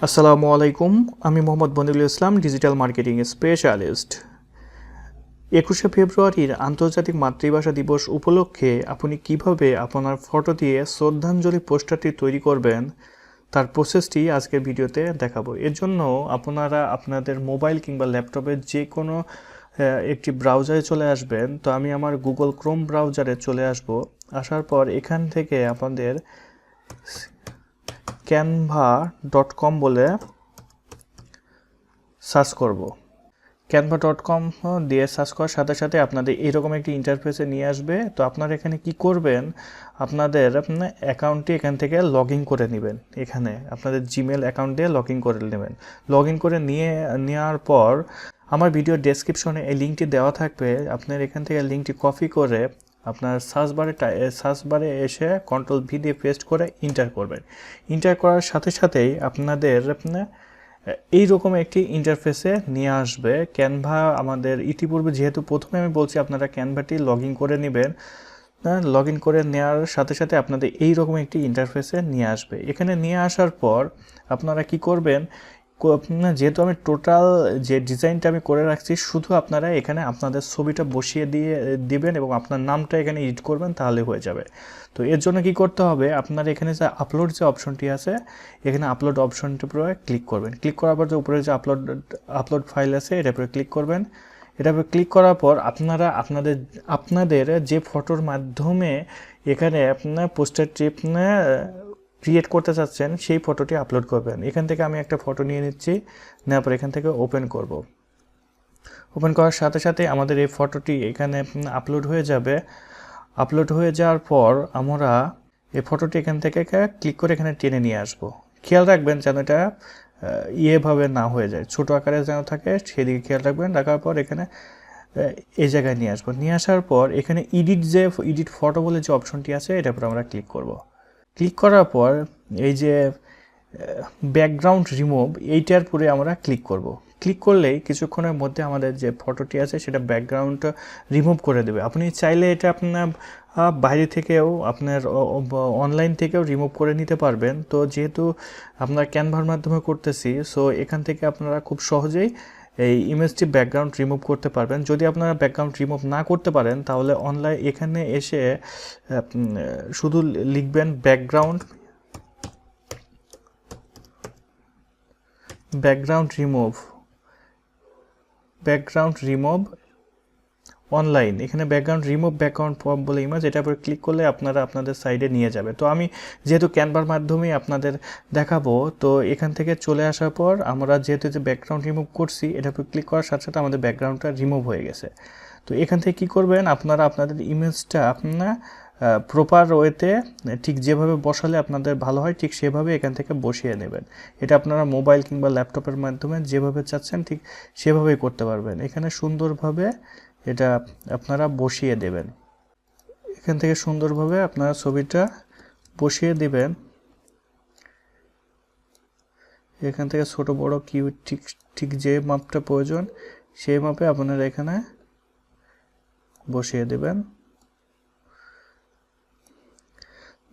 আসসালামু আলাইকুম। আমি মোহাম্মদ বদিউল ইসলাম, ডিজিটাল মার্কেটিং স্পেশালিস্ট। 21শে ফেব্রুয়ারির আন্তর্জাতিক মাতৃভাষা দিবস উপলক্ষে আপনি কিভাবে আপনার ফটো দিয়ে শ্রদ্ধাঞ্জলি পোস্টারটি তৈরি করবেন তার প্রসেসটি আজকের ভিডিওতে দেখাবো। এর জন্য আপনারা আপনাদের মোবাইল কিংবা ল্যাপটপের যে কোনো একটি ব্রাউজারে চলে আসবেন। তো আমি আমার গুগল ক্রোম ব্রাউজারে চলে আসব। আসার পর এখান থেকে আপনাদের canva.com বলে সার্চ করব। canva.com দিয়ে সার্চ করার সাথে সাথে আপনাদের এরকম একটি ইন্টারফেসে নিয়ে আসবে। তো আপনারা এখানে কি করবেন, আপনাদের অ্যাকাউন্টটি এখান থেকে লগ ইন করে নেবেন। এখানে আপনাদের জিমেল অ্যাকাউন্ট দিয়ে লগ ইন করে নেবেন। লগ ইন করে নেওয়ার পর আমার ভিডিও ডেসক্রিপশনে এই লিঙ্কটি দেওয়া থাকবে। আপনার এখান থেকে লিঙ্কটি কপি করে আপনার সার্চ বারে এসে কন্ট্রোল V দিয়ে পেস্ট করে ইন্টার করবেন। ইন্টার করার সাথে সাথেই আপনাদের এইরকম একটি ইন্টারফেসে নিয়ে আসবে। ক্যানভা আমাদের ইতিপূর্বে, যেহেতু প্রথমে আমি বলছি আপনারা ক্যানভাটি লগ ইন করে নেবেন। লগ ইন করে নেওয়ার সাথে সাথে আপনাদের এইরকম একটি ইন্টারফেসে নিয়ে আসবে। এখানে নিয়ে আসার পর আপনারা কি করবেন, যেহেতু আমি টোটাল যে ডিজাইনটা আমি করে রাখছি, শুধু আপনারা এখানে আপনাদের ছবিটা বসিয়ে দিবেন এবং আপনার নামটা এখানে এডিট করবেন, তাহলে হয়ে যাবে। তো এর জন্য কি করতে হবে, আপনার এখানে যে আপলোড যে অপশনটি আছে, এখানে আপলোড অপশনটির উপরে ক্লিক করবেন। ক্লিক করার পর যে উপরে যে আপলোড ফাইল আছে এটার উপরে ক্লিক করবেন। এটার উপরে ক্লিক করার পর আপনারা আপনাদের যে ফটোর মাধ্যমে এখানে আপনার পোস্টারটি ক্রিয়েট করতে চাচ্ছেন সেই ফটোটি আপলোড করবেন। এখান থেকে আমি একটা ফটো নিয়ে নিচ্ছি, নেওয়ার পর এখান থেকে ওপেন করব। ওপেন করার সাথে সাথে আমাদের এই ফটোটি এখানে আপলোড হয়ে যাবে। আপলোড হয়ে যাওয়ার পর আমরা এই ফটোটি এখান থেকে ক্লিক করে এখানে টেনে নিয়ে আসব। খেয়াল রাখবেন যেন এটা ইয়েভাবে না হয়ে যায়, ছোটো আকারে যেন থাকে, সেদিকে খেয়াল রাখবেন। রাখার পর এখানে এই জায়গায় নিয়ে আসবো। নিয়ে আসার পর এখানে এডিট ফটো বলে যে অপশনটি আছে এটার উপর আমরা ক্লিক করব। ক্লিক করার পর এই যে ব্যাকগ্রাউন্ড রিমুভ এইটার পরে আমরা ক্লিক করব। ক্লিক করলেই কিছুক্ষণের মধ্যে আমাদের যে ফটোটি আছে সেটা ব্যাকগ্রাউন্ডটা রিমুভ করে দেবে। আপনি চাইলে এটা আপনার বাইরে থেকেও, আপনার অনলাইন থেকেও রিমুভ করে নিতে পারবেন। তো যেহেতু আপনার ক্যানভার মাধ্যমে করতেছি, সো এখান থেকে আপনারা খুব সহজেই এই ইমেজটি ব্যাকগ্রাউন্ড রিমুভ করতে পারবেন। যদি আপনারা ব্যাকগ্রাউন্ড রিমুভ না করতে পারেন তাহলে অনলাইন এখানে এসে শুধু লিখবেন ব্যাকগ্রাউন্ড রিমুভ অনলাইন। এখানে ব্যাকগ্রাউন্ড ফর্ম বলে ইমেজ, এটার উপরে ক্লিক করলে আপনারা আপনাদের সাইডে নিয়ে যাবে। তো আমি যেহেতু ক্যানভার মাধ্যমেই আপনাদের দেখাবো, তো এখান থেকে চলে আসার পর আমরা যেহেতু যে ব্যাকগ্রাউন্ড রিমুভ করছি, এটার উপরে ক্লিক করার সাথে সাথে আমাদের ব্যাকগ্রাউন্ডটা রিমুভ হয়ে গেছে। তো এখান থেকে কী করবেন, আপনারা আপনাদের ইমেজটা আপনারা প্রপার ওয়েতে ঠিক যেভাবে বসালে আপনাদের ভালো হয় ঠিক সেভাবে এখান থেকে বসিয়ে নেবেন। এটা আপনারা মোবাইল কিংবা ল্যাপটপের মাধ্যমে যেভাবে চাচ্ছেন ঠিক সেভাবেই করতে পারবেন। এখানে সুন্দরভাবে এটা আপনারা বসিয়ে দেবেন। এখান থেকে সুন্দরভাবে আপনারা ছবিটা বসিয়ে দিবেন। এখান থেকে ছোট বড় কি ঠিক যে মাপটা প্রয়োজন সেই মাপে আপনারা এখানে বসিয়ে দেবেন।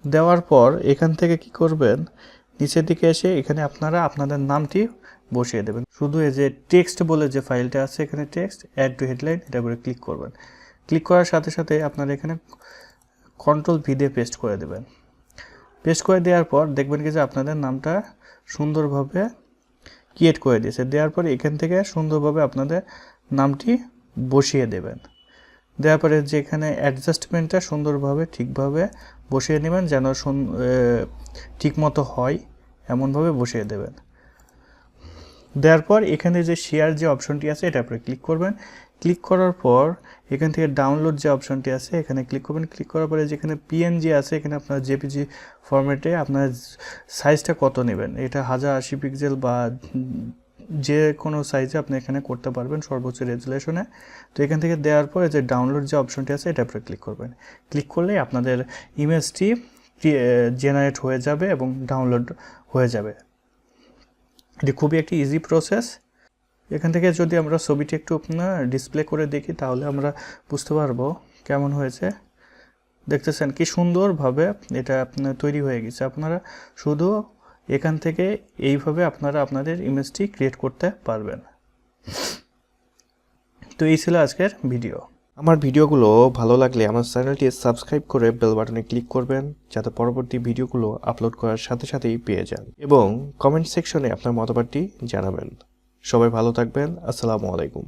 দেওয়ার পর এখান থেকে কি করবেন, নিচের দিকে এসে এখানে আপনারা আপনাদের নামটি বসিয়ে দেবেন। শুধু এই যে টেক্সট বলে যে ফাইলটা আছে, এখানে টেক্সট অ্যাড টু হেডলাইন, এটা করে ক্লিক করবেন। ক্লিক করার সাথে সাথে আপনারা এখানে কন্ট্রোল V দিয়ে পেস্ট করে দেবেন। পেস্ট করে দেওয়ার পর দেখবেন কি যে আপনাদের নামটা সুন্দরভাবে ক্রিয়েট করে দিয়েছে। দেওয়ার পরে এখান থেকে সুন্দরভাবে আপনাদের নামটি বসিয়ে দেবেন। দেওয়ার পরে যে এখানে অ্যাডজাস্টমেন্টটা সুন্দরভাবে ঠিকভাবে বসিয়ে নেবেন, যেন ঠিকমতো হয় এমনভাবে বসিয়ে দেবেন। দেওয়ার পর এখানে যে শেয়ার যে অপশনটি আছে এটার উপরে ক্লিক করবেন। ক্লিক করার পর এখান থেকে ডাউনলোড যে অপশনটি আছে এখানে ক্লিক করবেন। ক্লিক করার পরে যেখানে PNG আছে এখানে আপনার JPG ফরম্যাটে আপনার সাইজটা কত নেবেন, এটা 1080 পিক্সেল বা যে কোনো সাইজে আপনি এখানে করতে পারবেন সর্বোচ্চ রেজুলেশনে। তো এখান থেকে দেওয়ার পরে যে ডাউনলোড যে অপশনটি আছে এটার উপরে ক্লিক করবেন। ক্লিক করলেই আপনাদের ইমেজটি জেনারেট হয়ে যাবে এবং ডাউনলোড হয়ে যাবে। এটি খুবই একটি ইজি প্রসেস। এখান থেকে যদি আমরা ছবিটি একটু ডিসপ্লে করে দেখি তাহলে আমরা বুঝতে পারবো কেমন হয়েছে। দেখতেছেন কি সুন্দরভাবে এটা তৈরি হয়ে গেছে। আপনারা শুধু এখান থেকে এইভাবে আপনারা আপনাদের ইমেজটি ক্রিয়েট করতে পারবেন। তো এই ছিল আজকের ভিডিও। আমার ভিডিওগুলো ভালো লাগলে আমার চ্যানেলটি সাবস্ক্রাইব করে বেল বাটনে ক্লিক করবেন, যাতে পরবর্তী ভিডিওগুলো আপলোড করার সাথে সাথেই পেয়ে যান, এবং কমেন্ট সেকশনে আপনার মতামতটি জানাবেন। সবাই ভালো থাকবেন। আসসালামু আলাইকুম।